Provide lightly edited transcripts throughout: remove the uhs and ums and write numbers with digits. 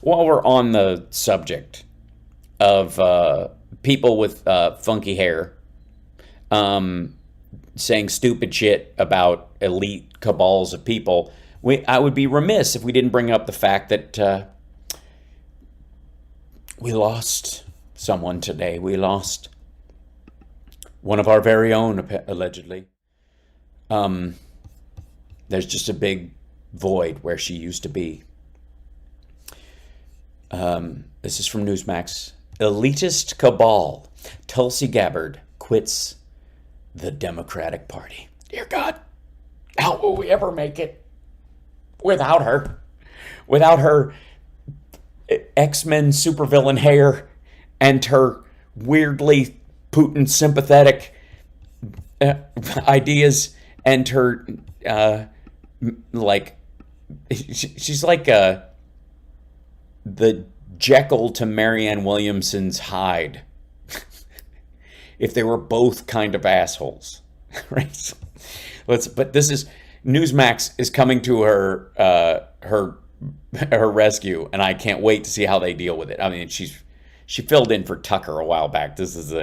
While we're on the subject of people with funky hair saying stupid shit about elite cabals of people, I would be remiss if we didn't bring up the fact that we lost someone today. We lost one of our very own, allegedly. There's just a big void where she used to be. This is from Newsmax. Elitist cabal. Tulsi Gabbard quits the Democratic Party. Dear God, how will we ever make it without her? Without her X-Men supervillain hair and her weirdly Putin sympathetic ideas and her she's like the Jekyll to Marianne Williamson's Hyde. If they were both kind of assholes, right? But this is Newsmax is coming to her rescue, and I can't wait to see how they deal with it. I mean, she filled in for Tucker a while back. This is All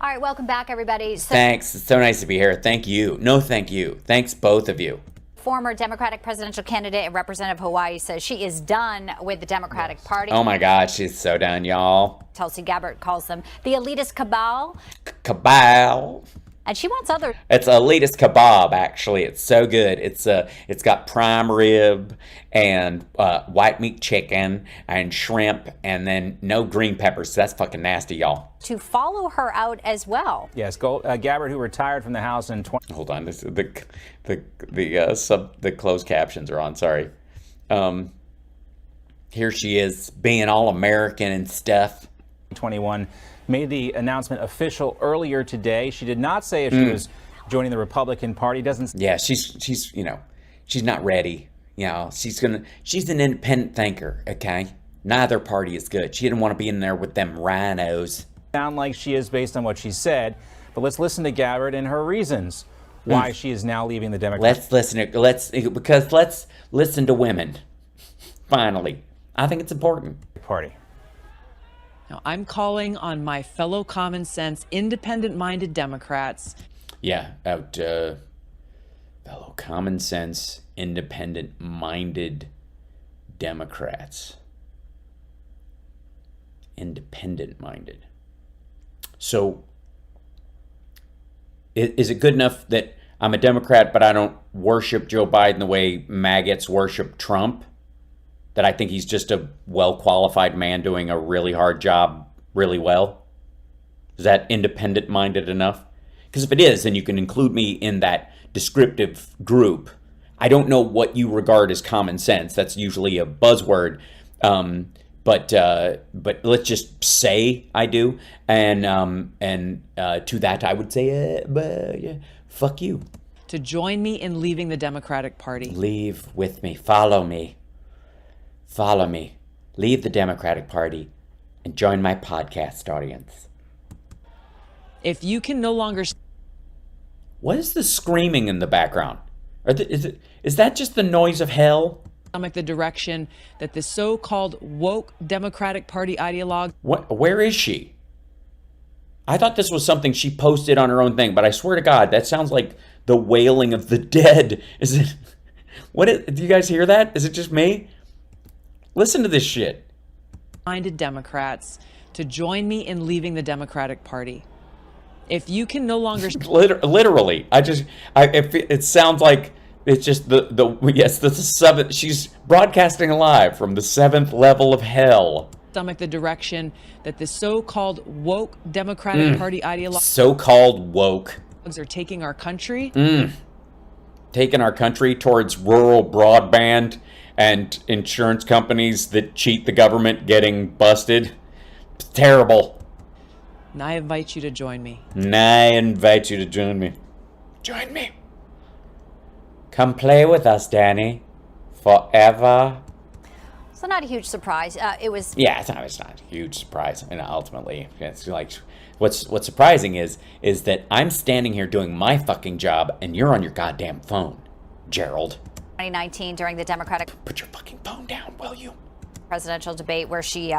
right, welcome back, everybody. Thanks. It's so nice to be here. Thank you. No, thank you. Thanks, both of you. Former Democratic presidential candidate and representative of Hawaii says she is done with the Democratic Party. Oh my God, she's so done, y'all. Tulsi Gabbard calls them the elitist cabal. Cabal. And she wants others. It's elitist kebab, actually. It's so good. It's got prime rib and white meat chicken and shrimp and then no green peppers. So that's fucking nasty, y'all. To follow her out as well. Yes, Gabbard, who retired from the House in 20. Hold on, this the closed captions are on. Sorry. Here she is, being all American and stuff. 21 made the announcement official earlier today. She did not say if she was joining the Republican Party. Doesn't. Yeah, she's she's not ready. She's an independent thinker. Okay, neither party is good. She didn't want to be in there with them rhinos. Sound like she is based on what she said, but let's listen to Gabbard and her reasons why she is now leaving the Democratic. Let's listen to women. Finally, I think it's important. Party. Now, I'm calling on my fellow common sense, independent-minded Democrats. Yeah, fellow common sense, independent-minded Democrats. Independent-minded. So, is it good enough that I'm a Democrat, but I don't worship Joe Biden the way maggots worship Trump? That I think he's just a well-qualified man doing a really hard job really well? Is that independent-minded enough? Because if it is, then you can include me in that descriptive group. I don't know what you regard as common sense. That's usually a buzzword. But let's just say I do. And to that I would say, fuck you. To join me in leaving the Democratic Party. Leave with me. Follow me. Follow me, leave the Democratic Party, and join my podcast audience. If you can no longer... What is the screaming in the background? Is that just the noise of hell? ...stomach the direction that the so-called woke Democratic Party ideologue... Where is she? I thought this was something she posted on her own thing, but I swear to God, that sounds like the wailing of the dead. Is it... Do you guys hear that? Is it just me? Listen to this shit. ...minded Democrats to join me in leaving the Democratic Party. If you can no longer... Literally. It sounds like it's just the seventh... She's broadcasting live from the 7th level of hell. ...stomach the direction that the so-called woke Democratic Party ideologues... So-called woke. ...are taking our country. Taking our country towards rural broadband and insurance companies that cheat the government getting busted. It's terrible. And I invite you to join me. Join me. Come play with us, Danny. Forever. So not a huge surprise. It was... Yeah, it's not a huge surprise. And ultimately, it's like... What's surprising is that I'm standing here doing my fucking job and you're on your goddamn phone, Gerald. 2019 during the Democratic... Put your fucking phone down, will you? presidential debate where she,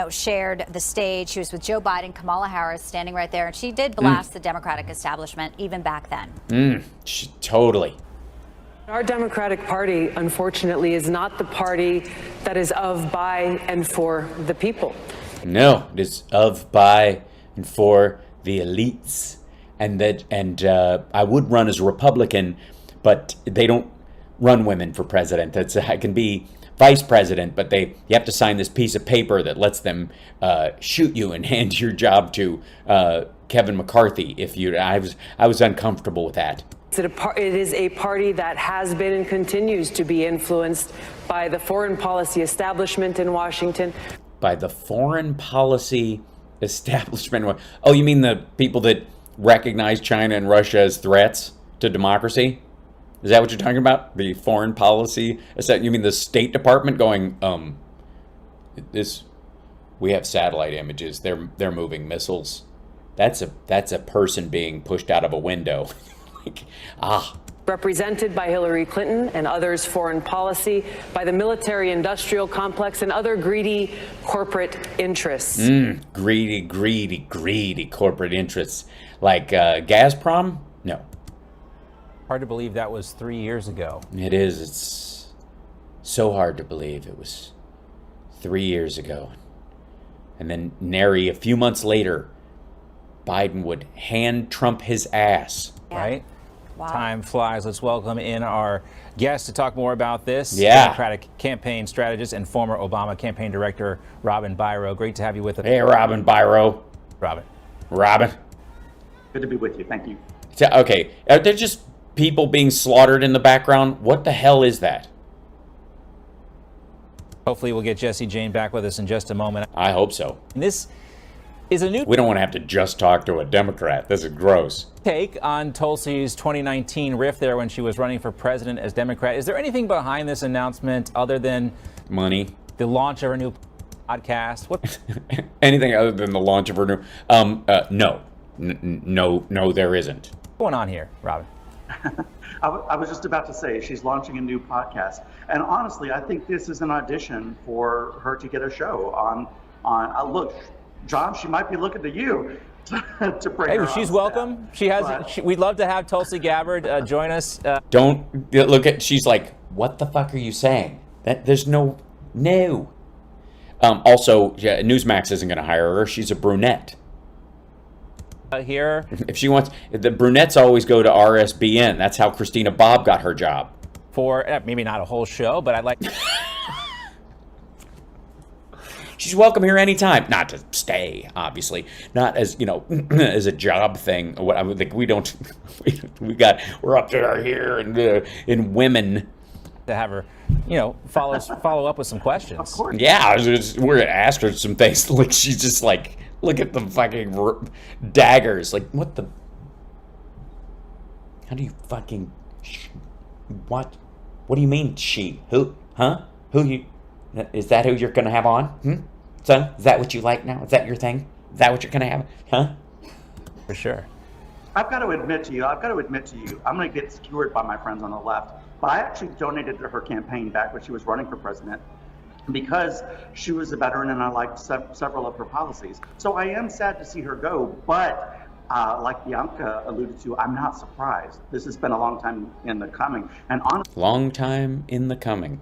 shared the stage. She was with Joe Biden, Kamala Harris standing right there, and she did blast the Democratic establishment even back then. Totally. Our Democratic Party, unfortunately, is not the party that is of, by, and for the people. No, it is of, by, and for the elites. And I would run as a Republican, but they don't run women for president. I can be vice president, but you have to sign this piece of paper that lets them shoot you and hand your job to Kevin McCarthy. I was uncomfortable with that. It is a party that has been and continues to be influenced by the foreign policy establishment in Washington. By the foreign policy establishment? Oh, you mean the people that recognize China and Russia as threats to democracy? Is that what you're talking about? The foreign policy? You mean the State Department going, we have satellite images. They're moving missiles. That's a person being pushed out of a window. Represented by Hillary Clinton and others' foreign policy, by the military-industrial complex and other greedy corporate interests. Greedy corporate interests. Like Gazprom? No. Hard to believe that was 3 years ago. It is. It's so hard to believe it was 3 years ago. And then nary a few months later, Biden would hand Trump his ass. Right? Wow. Time flies. Let's welcome in our guest to talk more about this. Yeah. Democratic campaign strategist and former Obama campaign director, Robin Byro. Great to have you with us. Hey, Robin Byro. Robin. Good to be with you. Thank you. Okay. Are there just people being slaughtered in the background? What the hell is that? Hopefully we'll get Jesse Jane back with us in just a moment. I hope so. And this is a new We don't want to have to just talk to a Democrat. This is gross. take on Tulsi's 2019 riff there when she was running for president as Democrat. Is there anything behind this announcement other than Money. the launch of her new podcast? What? Anything other than the launch of her new... No. No, there isn't. What's going on here, Robin? I was just about to say she's launching a new podcast, and honestly, I think this is an audition for her to get a show on. Look, John, she might be looking to you to bring. Hey, her she's on welcome. staff. We'd love to have Tulsi Gabbard join us. Don't look at... She's like, what the fuck are you saying? There's no... Also, Newsmax isn't going to hire her. She's a brunette. Here If she wants... The brunettes always go to RSBN. That's how Christina Bobb got her job. for maybe not a whole show, but I'd like. She's welcome here anytime. Not to stay, obviously. Not as, as a job thing. I would think we don't. We're up there here in women. To have her, follow up with some questions. Of course. Yeah, we're gonna ask her some things. Like she's just like, look at the fucking daggers. Like what the? How do you fucking? What? What do you mean she? Who? Huh? Who you? Is that who you're gonna have on? Son, is that what you like now? Is that your thing? Is that what you're gonna have? Huh? For sure. I've got to admit to you, I'm going to get skewered by my friends on the left, but I actually donated to her campaign back when she was running for president because she was a veteran and I liked several of her policies. So I am sad to see her go, but like Bianca alluded to, I'm not surprised. This has been a long time in the coming. And honestly, Long time in the coming.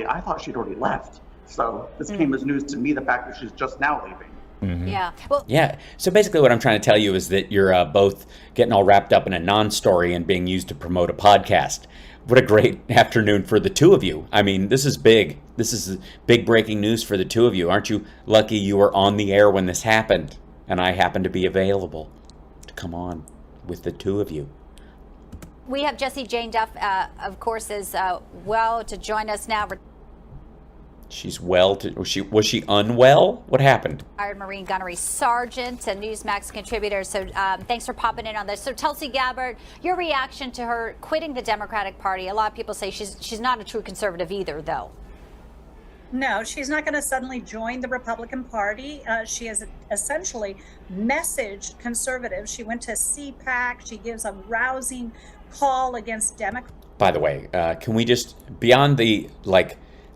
I thought she'd already left. So this came as news to me, the fact that she's just now leaving. Mm-hmm. Yeah. Well, Yeah. So basically what I'm trying to tell you is that you're both getting all wrapped up in a non-story and being used to promote a podcast. What a great afternoon for the two of you. I mean, this is big. This is big breaking news for the two of you. Aren't you lucky you were on the air when this happened and I happened to be available to come on with the two of you? we have Jesse Jane Duff, of course, as well to join us now. She's well. Was she unwell? What happened? Retired Marine Gunnery Sergeant and Newsmax contributor. So thanks for popping in on this. So Tulsi Gabbard, your reaction to her quitting the Democratic Party? A lot of people say she's not a true conservative either, though. No, she's not going to suddenly join the Republican Party. She has essentially messaged conservatives. She went to CPAC. She gives a rousing call against Democrats. By the way, can we just, beyond the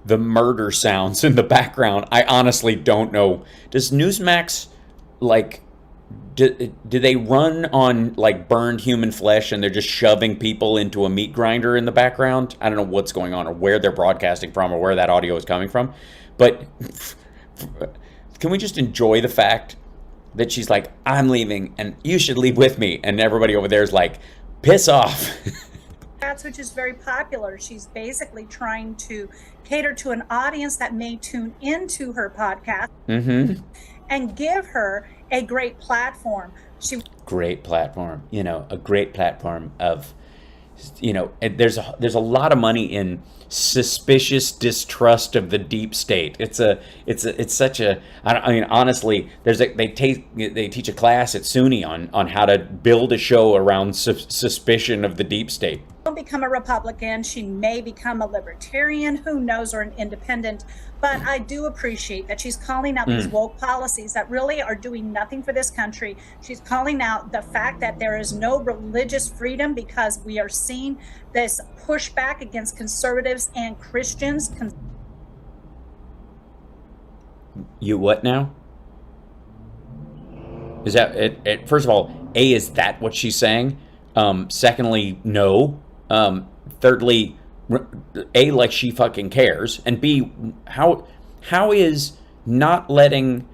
the murder sounds in the background. I honestly don't know. Does Newsmax, like, do they run on, like, burned human flesh and they're just shoving people into a meat grinder in the background? I don't know what's going on or where they're broadcasting from or where that audio is coming from. But can we just enjoy the fact that she's like, I'm leaving and you should leave with me. And everybody over there is like, piss off. Which is very popular. She's basically trying to cater to an audience that may tune into her podcast and give her a great platform. Great platform, you know, a great platform of, you know, there's a lot of money in suspicious distrust of the deep state. It's such a, I mean, honestly, they teach a class at SUNY on how to build a show around suspicion of the deep state. She'll become a Republican. She may become a libertarian, who knows, or an independent. But I do appreciate that she's calling out these woke policies that really are doing nothing for this country. She's calling out the fact that there is no religious freedom because we are seeing this pushback against conservatives and Christians. You what now? Is that it? First of all, A, is that what she's saying? Secondly, no. Thirdly, A, like she fucking cares, and B, how is not letting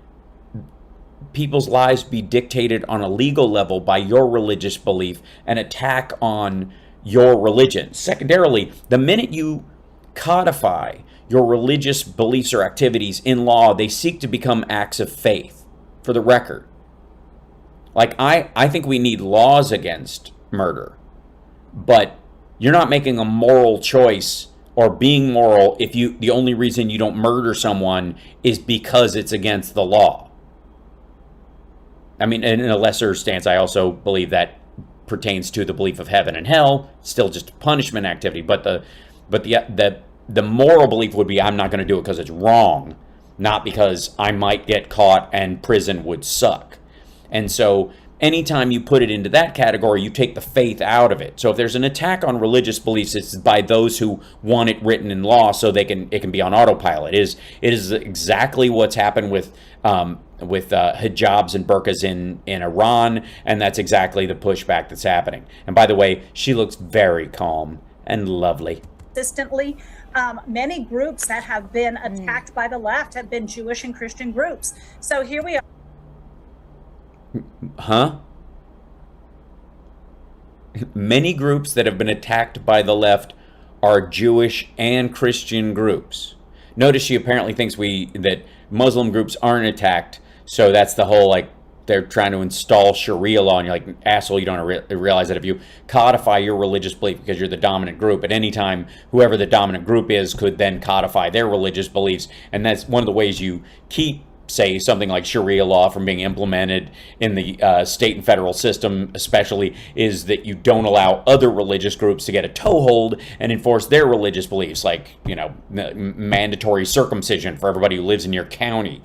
people's lives be dictated on a legal level by your religious belief an attack on your religion? Secondarily, the minute you codify your religious beliefs or activities in law, they seek to become acts of faith, for the record. Like, I think we need laws against murder, but you're not making a moral choice or being moral if the only reason you don't murder someone is because it's against the law. I mean, in a lesser stance, I also believe that pertains to the belief of heaven and hell, still just a punishment activity. But the moral belief would be, I'm not going to do it because it's wrong, not because I might get caught and prison would suck. And so anytime you put it into that category, you take the faith out of it. So if there's an attack on religious beliefs, it's by those who want it written in law so it can be on autopilot. It is exactly what's happened with hijabs and burqas in Iran, and that's exactly the pushback that's happening. And by the way, she looks very calm and lovely. Consistently, many groups that have been attacked by the left have been Jewish and Christian groups. So here we are. Huh? Many groups that have been attacked by the left are Jewish and Christian groups. Notice she apparently thinks that Muslim groups aren't attacked, so that's the whole, like, they're trying to install Sharia law, and you're like, asshole, you don't realize that if you codify your religious belief because you're the dominant group, at any time, whoever the dominant group is could then codify their religious beliefs, and that's one of the ways you keep, say, something like Sharia law from being implemented in the state and federal system, especially, is that you don't allow other religious groups to get a toehold and enforce their religious beliefs, like, you know, mandatory circumcision for everybody who lives in your county.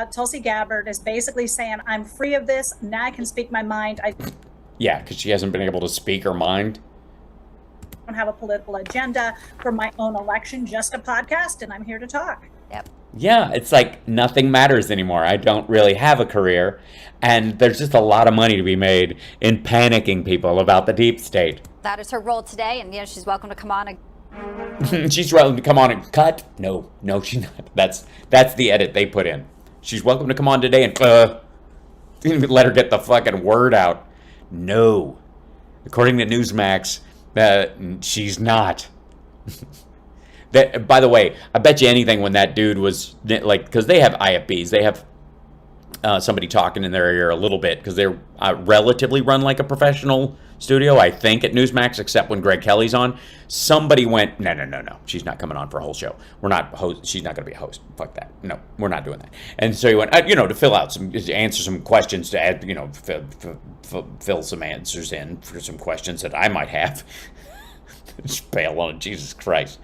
Tulsi Gabbard is basically saying, I'm free of this, now I can speak my mind. Yeah, because she hasn't been able to speak her mind. I don't have a political agenda for my own election, just a podcast, and I'm here to talk. Yep. Yeah, it's like nothing matters anymore. I don't really have a career, and there's just a lot of money to be made in panicking people about the deep state. That is her role today, and she's welcome to come on and She's welcome to come on and cut. No, she's not. That's the edit they put in. She's welcome to come on today and let her get the fucking word out. No, according to Newsmax, she's not. That, by the way, I bet you anything when that dude was, like, because they have IFBs, they have somebody talking in their ear a little bit, because they're relatively run like a professional studio, I think, at Newsmax, except when Greg Kelly's on. Somebody went, no, she's not coming on for a whole show. She's not going to be a host. Fuck that. No, we're not doing that. And so he went, to fill out answer some questions, to add, fill some answers in for some questions that I might have. Just bail on it, Jesus Christ.